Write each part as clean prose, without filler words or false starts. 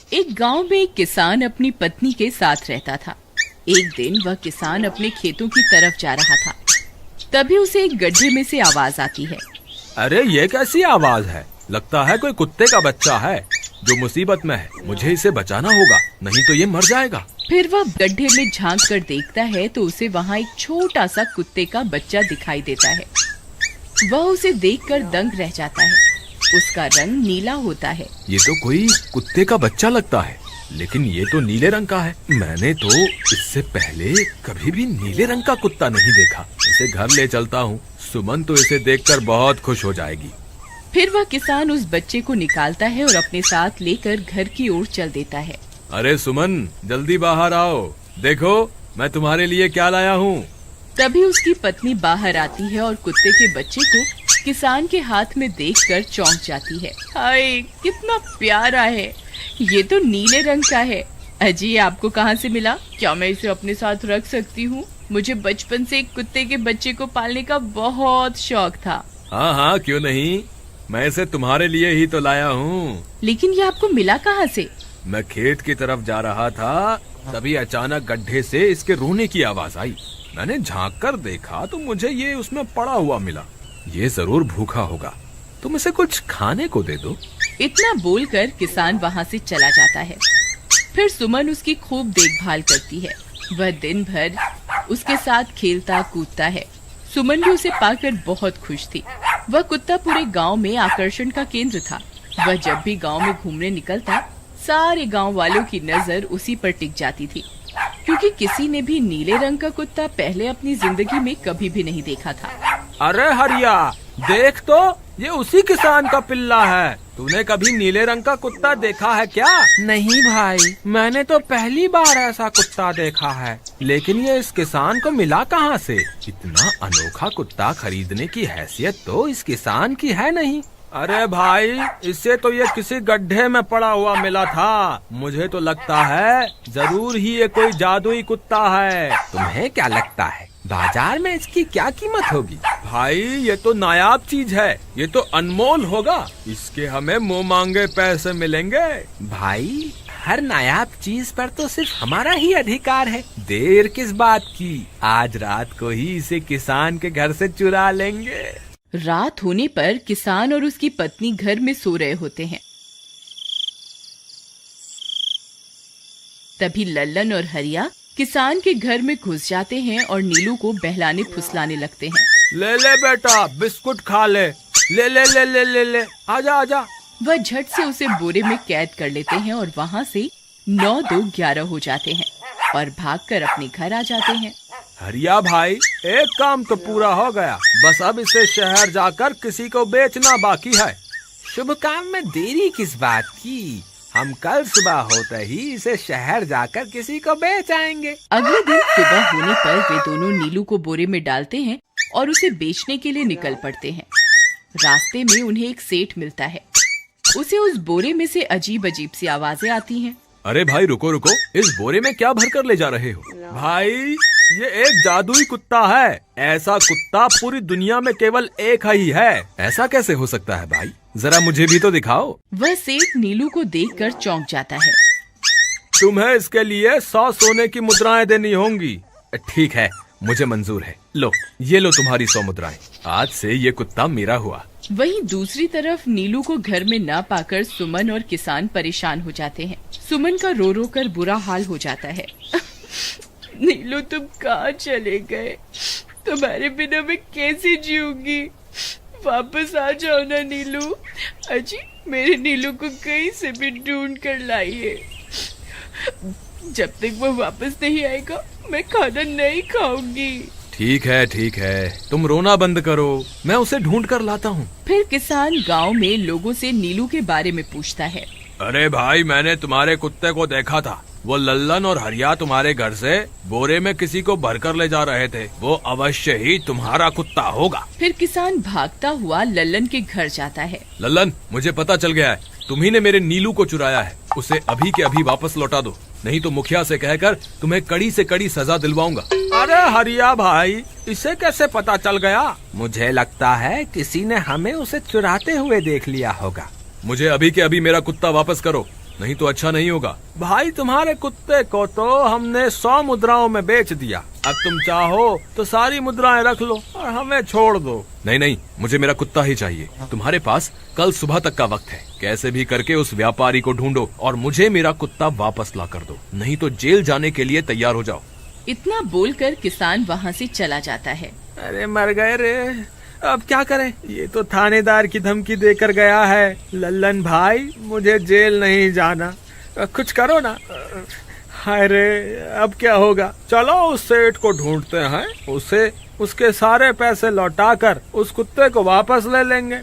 एक गांव में एक किसान अपनी पत्नी के साथ रहता था। एक दिन वह किसान अपने खेतों की तरफ जा रहा था। तभी उसे एक गड्ढे में से आवाज आती है। अरे ये कैसी आवाज है? लगता है कोई कुत्ते का बच्चा है जो मुसीबत में है। मुझे इसे बचाना होगा, नहीं तो ये मर जाएगा। फिर वह गड्ढे में झांक कर देखता है तो उसे वहाँ एक छोटा सा कुत्ते का बच्चा दिखाई देता है। वह उसे देखकर दंग रह जाता है। उसका रंग नीला होता है। ये तो कोई कुत्ते का बच्चा लगता है, लेकिन ये तो नीले रंग का है। मैंने तो इससे पहले कभी भी नीले रंग का कुत्ता नहीं देखा। इसे घर ले चलता हूँ, सुमन तो इसे देखकर बहुत खुश हो जाएगी। फिर वह किसान उस बच्चे को निकालता है और अपने साथ लेकर घर की ओर चल देता है। अरे सुमन, जल्दी बाहर आओ, देखो मैं तुम्हारे लिए क्या लाया हूँ। तभी उसकी पत्नी बाहर आती है और कुत्ते के बच्चे को किसान के हाथ में देखकर चौंक जाती है। हाय, कितना प्यारा है, ये तो नीले रंग का है। अजी, ये आपको कहाँ से मिला? क्या मैं इसे अपने साथ रख सकती हूँ? मुझे बचपन से एक कुत्ते के बच्चे को पालने का बहुत शौक था। हाँ हाँ, क्यों नहीं, मैं इसे तुम्हारे लिए ही तो लाया हूँ। लेकिन ये आपको मिला कहाँ से? मैं खेत की तरफ जा रहा था, तभी अचानक गड्ढे से इसके रोने की आवाज आई। मैंने झांक कर देखा तो मुझे ये उसमें पड़ा हुआ मिला। ये जरूर भूखा होगा, तुम इसे कुछ खाने को दे दो। इतना बोलकर किसान वहाँ से चला जाता है। फिर सुमन उसकी खूब देखभाल करती है। वह दिन भर उसके साथ खेलता कूदता है। सुमन भी उसे पाकर बहुत खुश थी। वह कुत्ता पूरे गांव में आकर्षण का केंद्र था। वह जब भी गांव में घूमने निकलता, सारे गांव वालों की नजर उसी पर टिक जाती थी, क्योंकि किसी ने भी नीले रंग का कुत्ता पहले अपनी जिंदगी में कभी भी नहीं देखा था। अरे हरिया, देख तो, ये उसी किसान का पिल्ला है। तूने कभी नीले रंग का कुत्ता देखा है क्या? नहीं भाई, मैंने तो पहली बार ऐसा कुत्ता देखा है। लेकिन ये इस किसान को मिला कहाँ से? इतना अनोखा कुत्ता खरीदने की हैसियत तो इस किसान की है नहीं। अरे भाई, इससे तो ये किसी गड्ढे में पड़ा हुआ मिला था। मुझे तो लगता है जरूर ही ये कोई जादुई कुत्ता है। तुम्हें क्या लगता है बाजार में इसकी क्या कीमत होगी? भाई, ये तो नायाब चीज है, ये तो अनमोल होगा। इसके हमें मुंह मांगे पैसे मिलेंगे। भाई, हर नायाब चीज पर तो सिर्फ हमारा ही अधिकार है। देर किस बात की, आज रात को ही इसे किसान के घर से चुरा लेंगे। रात होने पर किसान और उसकी पत्नी घर में सो रहे होते हैं। तभी लल्लन और हरिया किसान के घर में घुस जाते हैं और नीलू को बहलाने फुसलाने लगते हैं। ले ले बेटा, बिस्कुट खा ले। ले ले ले ले ले ले, आजा आजा। वह झट से उसे बोरे में कैद कर लेते हैं और वहाँ से 9-2-11 हो जाते हैं और भागकर अपने घर आ जाते हैं। हरिया भाई, एक काम तो पूरा हो गया, बस अब इसे शहर जाकर किसी को बेचना बाकी है। शुभ काम में देरी किस बात की, हम कल सुबह होते ही इसे शहर जाकर किसी को बेच आएंगे। अगले दिन सुबह होने पर वे दोनों नीलू को बोरे में डालते हैं और उसे बेचने के लिए निकल पड़ते हैं। रास्ते में उन्हें एक सेठ मिलता है। उसे उस बोरे में से अजीब अजीब सी आवाजें आती हैं। अरे भाई, रुको रुको, इस बोरे में क्या भर कर ले जा रहे हो? भाई, ये एक जादुई कुत्ता है। ऐसा कुत्ता पूरी दुनिया में केवल एक ही है। ऐसा कैसे हो सकता है भाई? जरा मुझे भी तो दिखाओ। वह सेठ नीलू को देखकर चौंक जाता है। तुम्हें इसके लिए 100 सोने की मुद्राएं देनी होंगी। ठीक है, मुझे मंजूर है। लो, ये लो तुम्हारी 100 मुद्राएं। आज से ये कुत्ता मेरा हुआ। वहीं दूसरी तरफ नीलू को घर में न पाकर सुमन और किसान परेशान हो जाते हैं। सुमन का रो रो कर बुरा हाल हो जाता है। नीलू, तुम कहाँ चले गए? तुम्हारे बिना मैं कैसे जीऊंगी? वापस आ जाओ ना नीलू। अजी, मेरे नीलू को कहीं से भी ढूंढ कर लाइए। जब तक वो वापस नहीं आएगा, मैं खाना नहीं खाऊंगी। ठीक है, तुम रोना बंद करो, मैं उसे ढूंढ कर लाता हूँ। फिर किसान गांव में लोगों से नीलू के बारे में पूछता है। अरे भाई, मैंने तुम्हारे कुत्ते को देखा था। वो लल्लन और हरिया तुम्हारे घर से बोरे में किसी को भरकर ले जा रहे थे। वो अवश्य ही तुम्हारा कुत्ता होगा। फिर किसान भागता हुआ लल्लन के घर जाता है। लल्लन, मुझे पता चल गया है, तुम्ही ने मेरे नीलू को चुराया है। उसे अभी के अभी वापस लौटा दो, नहीं तो मुखिया से कहकर तुम्हें कड़ी से कड़ी सजा दिलवाऊंगा। अरे हरिया भाई, इसे कैसे पता चल गया? मुझे लगता है किसी ने हमें उसे चुराते हुए देख लिया होगा। मुझे अभी के अभी मेरा कुत्ता वापस करो, नहीं तो अच्छा नहीं होगा। भाई तुम्हारे कुत्ते को तो हमने 100 मुद्राओं में बेच दिया, अब तुम चाहो तो सारी मुद्राएं रख लो और हमें छोड़ दो। नहीं नहीं, मुझे मेरा कुत्ता ही चाहिए। तुम्हारे पास कल सुबह तक का वक्त है, कैसे भी करके उस व्यापारी को ढूंढो और मुझे मेरा कुत्ता वापस ला कर दो, नहीं तो जेल जाने के लिए तैयार हो जाओ। इतना बोलकर किसान वहाँ से चला जाता है। अरे मर गए रे, अब क्या करें, ये तो थानेदार की धमकी देकर गया है। लल्लन भाई, मुझे जेल नहीं जाना, कुछ करो ना। हाय रे, अब क्या होगा। चलो उस सेठ को ढूंढते हैं, उसे उसके सारे पैसे लौटाकर उस कुत्ते को वापस ले लेंगे।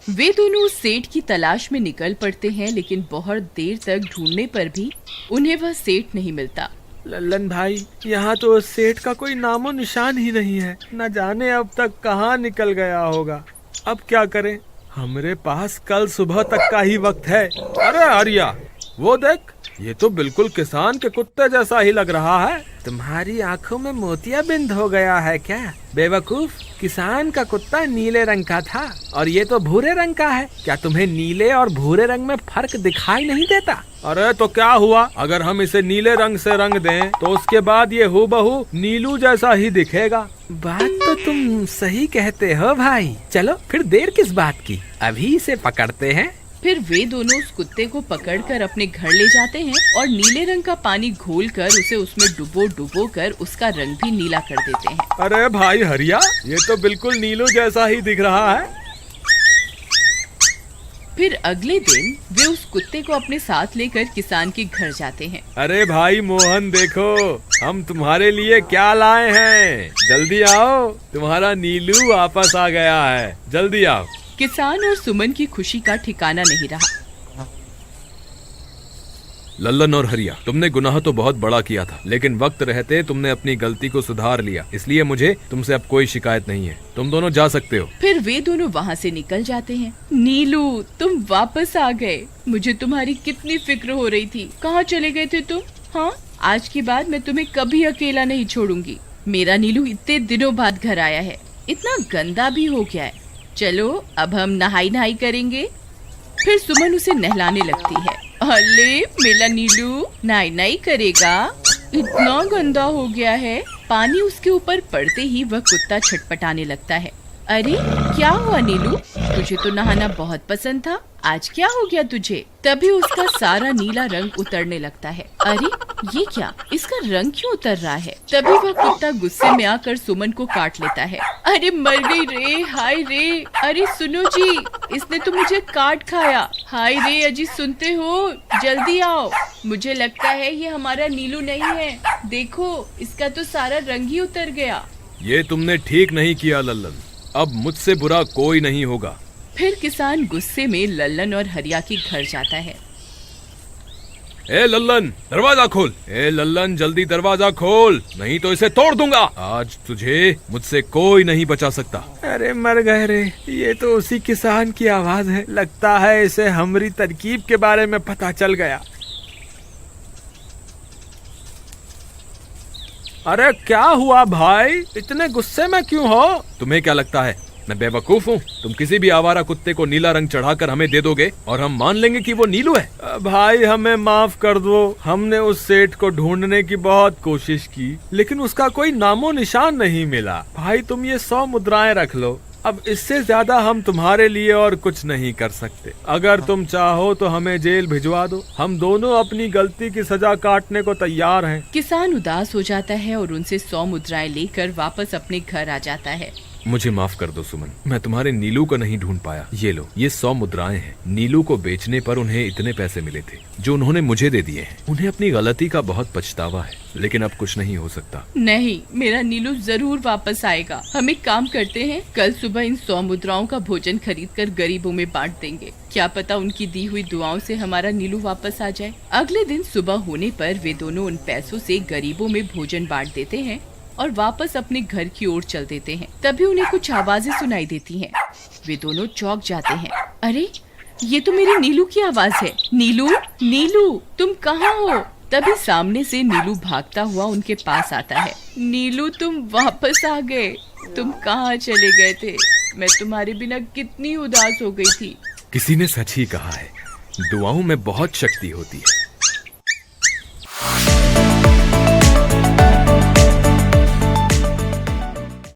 वे दोनों उस सेठ की तलाश में निकल पड़ते हैं, लेकिन बहुत देर तक ढूंढने पर भी उन्हें वह सेठ नहीं मिलता। लल्लन भाई, यहाँ तो उस सेठ का कोई नामो निशान ही नहीं है, न जाने अब तक कहाँ निकल गया होगा। अब क्या करें, हमारे पास कल सुबह तक का ही वक्त है। अरे आर्या, वो देख, ये तो बिल्कुल किसान के कुत्ते जैसा ही लग रहा है। तुम्हारी आंखों में मोतियाबिंद हो गया है क्या बेवकूफ? किसान का कुत्ता नीले रंग का था और ये तो भूरे रंग का है। क्या तुम्हें नीले और भूरे रंग में फर्क दिखाई नहीं देता? अरे तो क्या हुआ, अगर हम इसे नीले रंग से रंग दें तो उसके बाद ये हूबहू नीलू जैसा ही दिखेगा। बात तो तुम सही कहते हो भाई, चलो फिर देर किस बात की, अभी इसे पकड़ते हैं। फिर वे दोनों उस कुत्ते को पकड़कर अपने घर ले जाते हैं और नीले रंग का पानी घोलकर उसे उसमें डुबो कर उसका रंग भी नीला कर देते हैं। अरे भाई हरिया, ये तो बिल्कुल नीलू जैसा ही दिख रहा है। फिर अगले दिन वे उस कुत्ते को अपने साथ लेकर किसान के घर जाते हैं। अरे भाई मोहन, देखो हम तुम्हारे लिए क्या लाए हैं, जल्दी आओ, तुम्हारा नीलू वापस आ गया है, जल्दी आओ। किसान और सुमन की खुशी का ठिकाना नहीं रहा। लल्लन और हरिया, तुमने गुनाह तो बहुत बड़ा किया था, लेकिन वक्त रहते तुमने अपनी गलती को सुधार लिया, इसलिए मुझे तुमसे अब कोई शिकायत नहीं है, तुम दोनों जा सकते हो। फिर वे दोनों वहाँ से निकल जाते हैं। नीलू, तुम वापस आ गए, मुझे तुम्हारी कितनी फिक्र हो रही थी, कहाँ चले गए थे तुम? हाँ, आज के बाद मैं तुम्हें कभी अकेला नहीं छोड़ूंगी। मेरा नीलू इतने दिनों बाद घर आया है, इतना गंदा भी हो गया है। चलो अब हम नहाई करेंगे। फिर सुमन उसे नहलाने लगती है। अले मेरा नीलू नहाई करेगा, इतना गंदा हो गया है। पानी उसके ऊपर पड़ते ही वह कुत्ता छटपटाने लगता है। अरे क्या हुआ नीलू, तुझे तो नहाना बहुत पसंद था, आज क्या हो गया तुझे? तभी उसका सारा नीला रंग उतरने लगता है। अरे ये क्या, इसका रंग क्यों उतर रहा है? तभी वह कुत्ता गुस्से में आकर सुमन को काट लेता है। अरे मर गई रे, हाय रे, अरे सुनो जी, इसने तो मुझे काट खाया। हाय रे अजी, सुनते हो, जल्दी आओ, मुझे लगता है ये हमारा नीलू नहीं है, देखो इसका तो सारा रंग ही उतर गया। ये तुमने ठीक नहीं किया लल्लन, अब मुझसे बुरा कोई नहीं होगा। फिर किसान गुस्से में लल्लन और हरिया के घर जाता है। ए लल्लन, दरवाजा खोल, ए लल्लन जल्दी दरवाजा खोल, नहीं तो इसे तोड़ दूंगा। आज तुझे मुझसे कोई नहीं बचा सकता। अरे मर गए रे, ये तो उसी किसान की आवाज है, लगता है इसे हमारी तरकीब के बारे में पता चल गया। अरे क्या हुआ भाई, इतने गुस्से में क्यों हो? तुम्हें क्या लगता है मैं बेवकूफ हूँ? तुम किसी भी आवारा कुत्ते को नीला रंग चढ़ाकर हमें दे दोगे और हम मान लेंगे कि वो नीलू है? भाई हमें माफ कर दो, हमने उस सेठ को ढूंढने की बहुत कोशिश की, लेकिन उसका कोई नामो निशान नहीं मिला। भाई तुम ये 100 मुद्राएं रख लो, अब इससे ज्यादा हम तुम्हारे लिए और कुछ नहीं कर सकते। अगर तुम चाहो तो हमें जेल भिजवा दो, हम दोनों अपनी गलती की सजा काटने को तैयार हैं। किसान उदास हो जाता है और उनसे 100 मुद्राएं लेकर वापस अपने घर आ जाता है। मुझे माफ कर दो सुमन, मैं तुम्हारे नीलू को नहीं ढूंढ पाया। ये लो, ये 100 मुद्राएं हैं। नीलू को बेचने पर उन्हें इतने पैसे मिले थे जो उन्होंने मुझे दे दिए हैं। उन्हें अपनी गलती का बहुत पछतावा है, लेकिन अब कुछ नहीं हो सकता। नहीं, मेरा नीलू जरूर वापस आएगा। हम एक काम करते हैं, कल सुबह इन 100 मुद्राओं का भोजन खरीदकर गरीबों में बांट देंगे। क्या पता उनकी दी हुई दुआओं से हमारा नीलू वापस आ जाए। अगले दिन सुबह होने पर वे दोनों उन पैसों से गरीबों में भोजन बांट देते हैं और वापस अपने घर की ओर चल देते हैं। तभी उन्हें कुछ आवाजें सुनाई देती हैं। वे दोनों चौंक जाते हैं। अरे ये तो मेरी नीलू की आवाज है। नीलू, नीलू तुम कहाँ हो? तभी सामने से नीलू भागता हुआ उनके पास आता है। नीलू तुम वापस आ गए, तुम कहाँ चले गए थे? मैं तुम्हारे बिना कितनी उदास हो गई थी। किसी ने सच ही कहा है, दुआओं में बहुत शक्ति होती है।